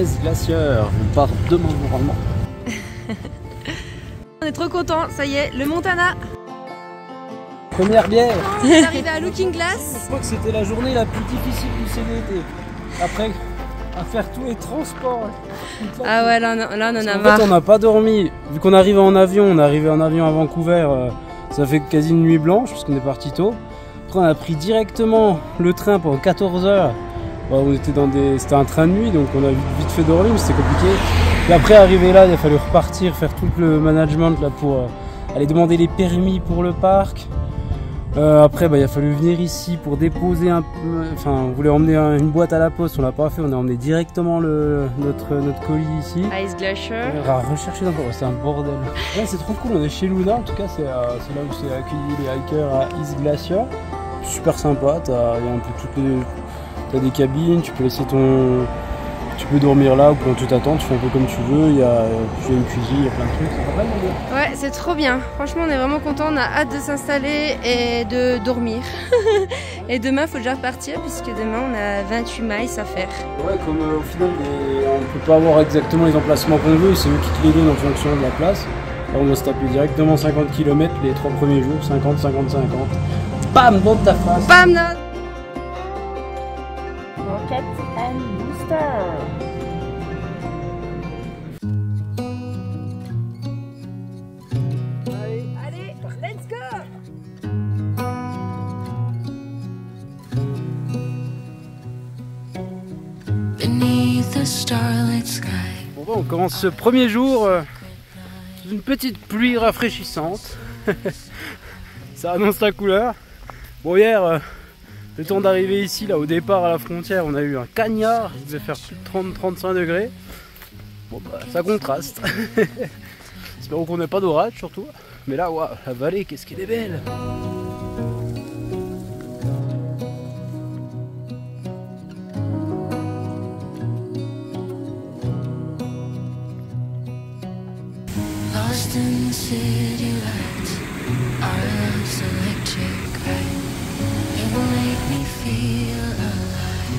Ice Glacier. On part demain normalement. On est trop contents, ça y est, le Montana. Première bière. On est arrivé à Looking Glass. Je crois que c'était la journée la plus difficile du CDT. Après, à faire tous les transports. Ah ouais, là on en a En marre. fait, on n'a pas dormi. Vu qu'on arrivait en avion, on est arrivé en avion à Vancouver. Ça fait quasi une nuit blanche parce qu'on est parti tôt. Après, on a pris directement le train pendant 14 heures. On était c'était un train de nuit, donc on a vite fait dormir, mais c'était compliqué. Puis après, arrivé là, il a fallu repartir, faire tout le management là pour aller demander les permis pour le parc. Après, il a fallu venir ici pour déposer enfin, on voulait emmener une boîte à la poste, on l'a pas fait, on a emmené directement notre colis ici. Ice Glacier. On va rechercher d'abord, c'est un bordel. Ouais, c'est trop cool, on est chez Luna, en tout cas, c'est là où c'est accueilli les hikers à Ice Glacier. Super sympa, il y a un peu t'as des cabines, tu peux laisser tu peux dormir là ou quand tu t'attends, tu fais un peu comme tu veux, il y a une cuisine, il y a plein de trucs, c'est pas mal. Ouais, c'est trop bien. Franchement, on est vraiment contents, on a hâte de s'installer et de dormir. Et demain, il faut déjà repartir puisque demain, on a 28 miles à faire. Ouais, comme au final, on peut pas avoir exactement les emplacements qu'on veut, c'est eux qui te les donnent en fonction de la place. Là, on doit se taper directement 50 km les 3 premiers jours, 50, 50, 50. Bam, dans ta face. Bam, non. Rocket and Booster. Allez, let's go. Beneath the starlit sky. Bon, on commence ce premier jour sous une petite pluie rafraîchissante. Ça annonce la couleur. Bon, hier, le temps d'arriver ici, là au départ à la frontière, on a eu un cagnard, il devait faire plus de 30-35 degrés. Bon, ça contraste. Espérons qu'on n'ait pas d'orage surtout. Mais là, waouh, la vallée, qu'est-ce qu'elle est belle! Lost in the city lights, our love's electric right. It will make me feel alive.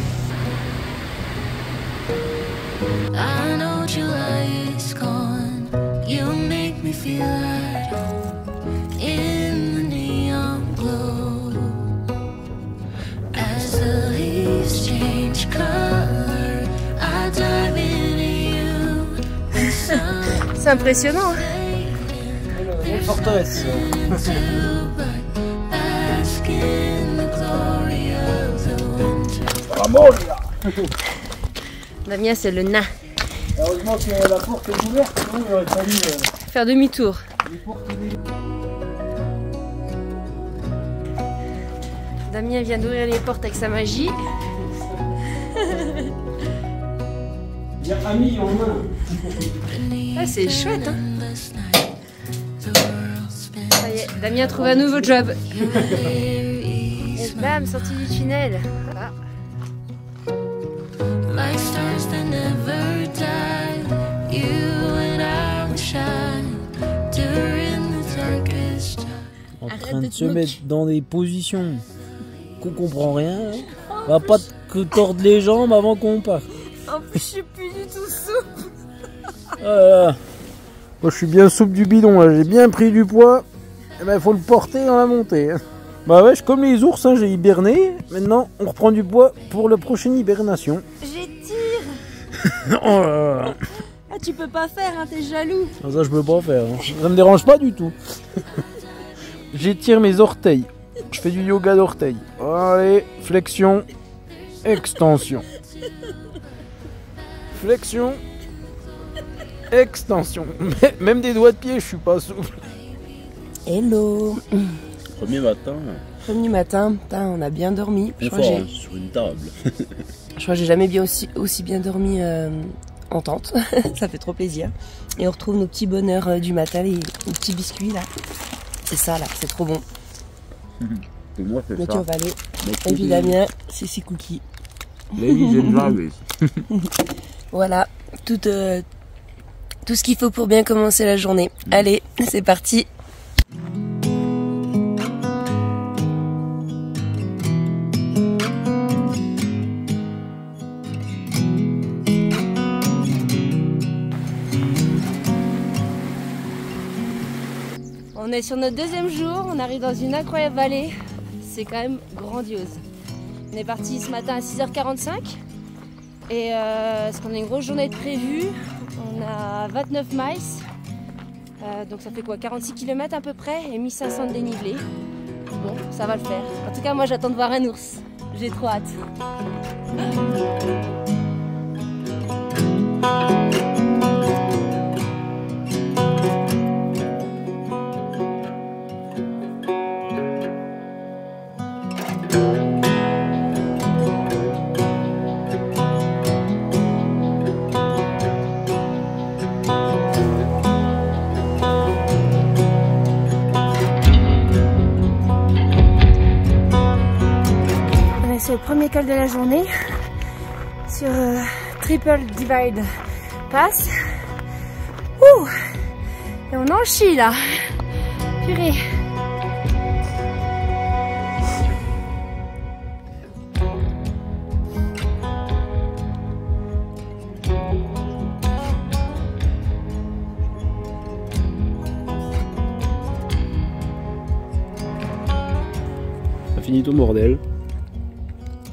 I know July is gone. You make me feel at home in the neon glow. As the leaves change color, I dive into you. C'est impressionnant. Une forteresse. Damien, c'est le nain. Heureusement que la porte est ouverte, sinon il aurait fallu Faire demi-tour. Damien vient d'ouvrir les portes avec sa magie. Il y a Ami en main. Ah, c'est chouette, hein. Ça y est, Damien trouve un nouveau job. Et bam, sortie du tunnel. Voilà. Like stars that never die, you and I will shine during the darkest time. En train de se mettre dans des positions qu'on comprend rien. On va pas que tordre les jambes avant qu'on parte. En plus, je suis plus du tout souple. Moi je suis bien souple du bidon, j'ai bien pris du poids. Et ben faut le porter dans la montée. Bah ouais, je suis comme les ours, j'ai hiberné. Maintenant on reprend du poids pour la prochaine hibernation. J'étire. Oh là là. Ah, tu peux pas faire, hein, t'es jaloux. Ça je peux pas faire, ça me dérange pas du tout. J'étire mes orteils. Je fais du yoga d'orteils. Allez, flexion, extension. Flexion, extension. Même des doigts de pied, je suis pas souple. Hello. Premier matin, Premier matin, putain, on a bien dormi. Je crois que confort j'ai- hein, sur une table. je crois que j'ai jamais bien aussi bien dormi en tente. Ça fait trop plaisir. Et on retrouve nos petits bonheurs du matin, les petits biscuits là. C'est ça là, c'est trop bon. Et moi, c'est Mais tu ça. vas aller. Mais Et puis Damien, c'est ses cookies. Ladies and gentlemen. Voilà, tout ce qu'il faut pour bien commencer la journée. Allez, c'est parti. On est sur notre deuxième jour, on arrive dans une incroyable vallée. C'est quand même grandiose. On est parti ce matin à 6h45 et parce qu'on a une grosse journée de prévue. On a 29 miles, donc ça fait quoi, 46 km à peu près et 1500 de dénivelé. Bon, ça va le faire. En tout cas, moi j'attends de voir un ours. J'ai trop hâte. C'est le premier col de la journée sur Triple Divide Pass. Ouh, et on en chie là. Purée. Ça finit au bordel.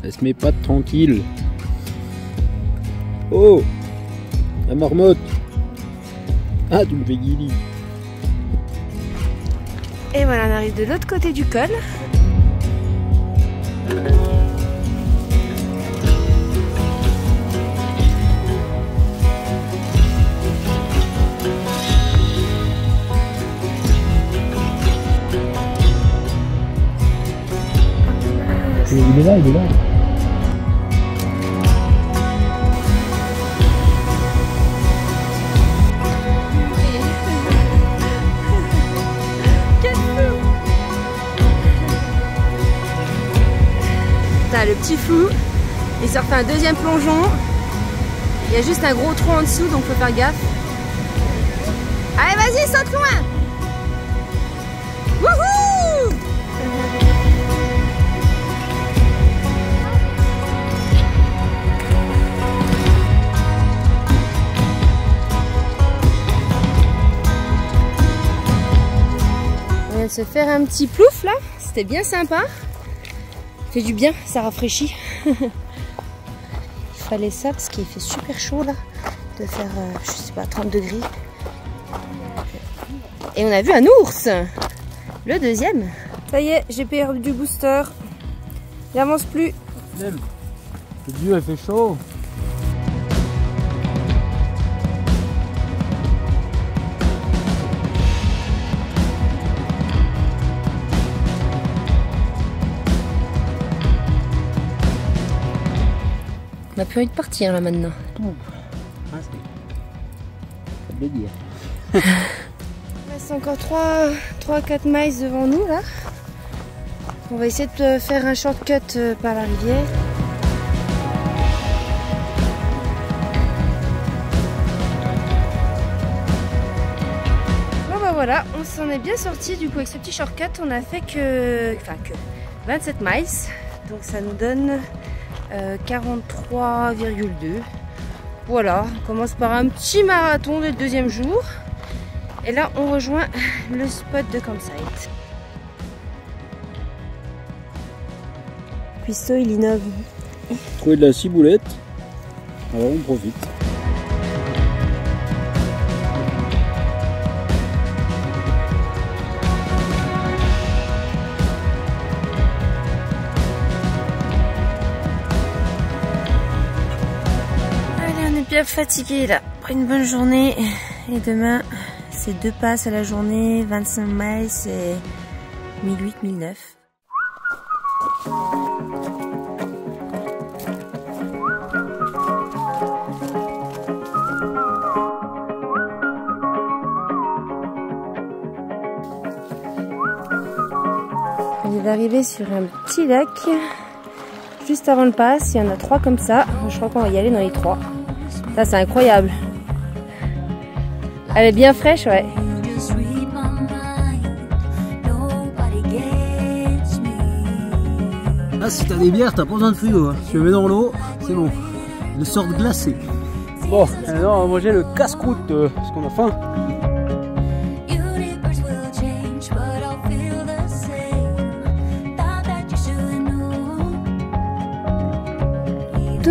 Elle se met pas tranquille. Oh, la marmotte. Ah, tu me fais guili. Et voilà, on arrive de l'autre côté du col. Il est là, il est là. T'as le petit fou, il sort un deuxième plongeon. Il y a juste un gros trou en dessous, donc faut faire gaffe. Allez, vas-y, saute loin. Wouhou! On vient de se faire un petit plouf là, c'était bien sympa. Fait du bien, ça rafraîchit. Il fallait ça parce qu'il fait super chaud là, de faire, je sais pas, 30 degrés. Et on a vu un ours, le deuxième. Ça y est, j'ai perdu du booster. Il avance plus. Le dieu, il fait chaud. On a plus envie de partir là maintenant. Ah, ça veut dire. Il reste encore 3-4 miles devant nous là. On va essayer de faire un shortcut par la rivière. Bon bah voilà, on s'en est bien sorti du coup avec ce petit shortcut. On a fait que 27 miles. Donc ça nous donne 43,2. Voilà, on commence par un petit marathon le deuxième jour. Et là, on rejoint le spot de campsite. Cuistot, il innove. Trouver de la ciboulette. Alors on profite. Bien fatigué là, après une bonne journée. Et demain, c'est 2 passes à la journée, 25 miles et 1008-1009. On est arrivé sur un petit lac juste avant le pass. Il y en a 3 comme ça. Je crois qu'on va y aller dans les 3. Ça c'est incroyable. Elle est bien fraîche, ouais. Ah, si t'as des bières, t'as pas besoin de frigo. Hein. Tu le mets dans l'eau, c'est bon. Elles sortent glacées. Bon, alors on va manger le casse-croûte parce qu'on a faim.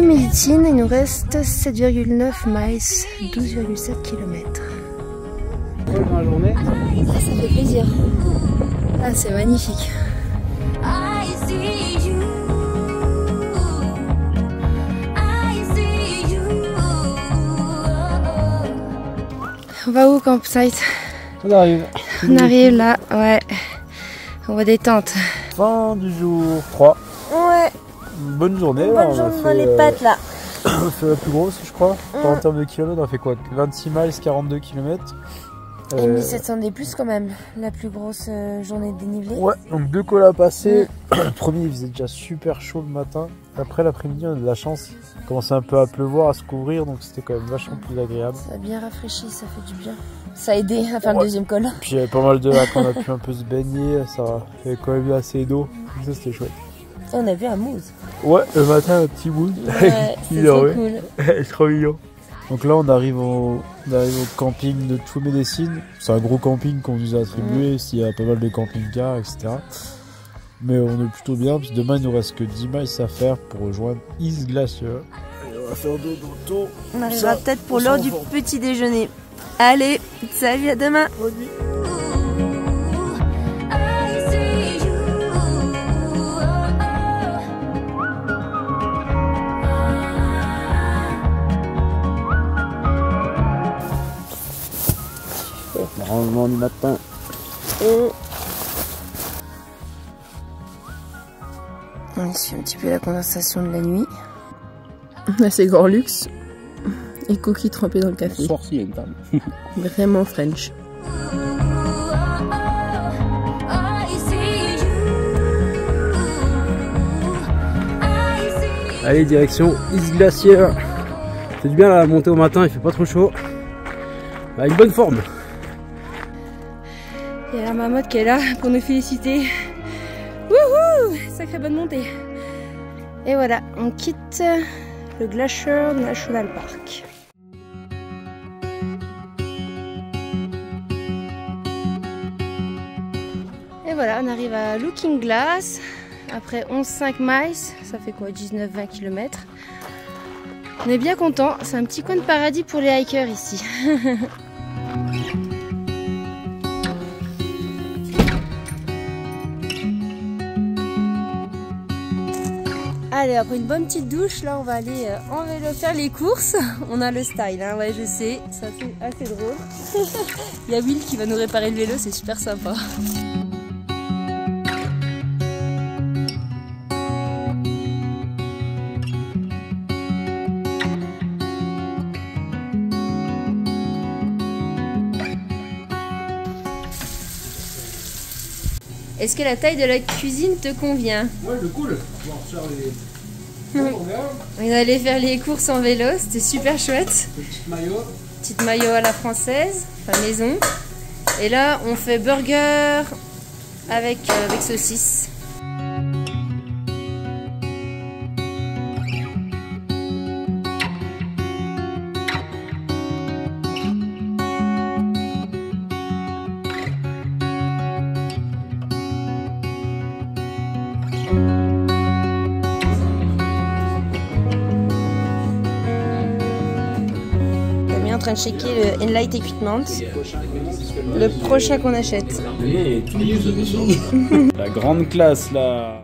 Médecine, il nous reste 7,9 miles, 12,7 km. Dans la journée. Ça fait plaisir. Ah, c'est magnifique. I see you. I see you. On va où, campsite? On arrive. On arrive là, ouais. On va des tentes. Fin du jour 3. Ouais. Bonne journée. Bonne là, on a journée dans fait, les pattes là. on a fait la plus grosse, je crois. En termes de kilomètres, on a fait quoi? 26 miles, 42 km. Et 1700 des plus quand même, la plus grosse journée de dénivelé. Ouais, donc 2 cols à passer. Le premier, il faisait déjà super chaud le matin. Après, l'après-midi, on a de la chance. Il commençait un peu à pleuvoir, à se couvrir, donc c'était quand même vachement plus agréable. Ça a bien rafraîchi, ça fait du bien. Ça a aidé à faire le deuxième col. Puis il y avait pas mal de lacs, on a pu un peu se baigner, ça il y avait quand même assez d'eau. Donc ça, c'était chouette. Et on a vu un mousse. Ouais, le matin, un petit bout. Ouais, c'est trop cool. Trop mignon. Donc là, on arrive au camping de True Medicine. C'est un gros camping qu'on nous a attribué. Il y a pas mal de camping-cars, etc. Mais on est plutôt bien, parce que demain, il nous reste que 10 miles à faire pour rejoindre East Glacier. Et on va faire dodo. On arrivera peut-être pour l'heure du petit déjeuner. Allez, salut, à demain. Bonne nuit. I see you. Rangement du matin. On suit un petit peu la conversation de la nuit. Là, c'est grand luxe. Et cookies trempés dans le café. Sorcier, une table. Vraiment French. I see you. I see you. Allez, direction East Glacier. C'est du bien la montée au matin, il fait pas trop chaud. Bah, une bonne forme. Il y a la marmotte qui est là pour nous féliciter. Wouhou! Sacrée bonne montée. Et voilà, on quitte le Glacier National Park. Et voilà, on arrive à Looking Glass. Après 11,5 miles, ça fait quoi? 19-20 km. On est bien content, c'est un petit coin de paradis pour les hikers ici. Allez, après une bonne petite douche, là on va aller en vélo faire les courses. On a le style, hein, ouais je sais, ça fait assez drôle. Il y a Will qui va nous réparer le vélo, c'est super sympa. Est-ce que la taille de la cuisine te convient? Ouais, c'est cool. On va faire les. On est allé faire les courses en vélo, c'était super chouette. Petite maillot. Petite maillot à la française, enfin maison. Et là, on fait burger avec saucisse. En train de checker le Enlight Equipment, le prochain qu'on achète. La grande classe là.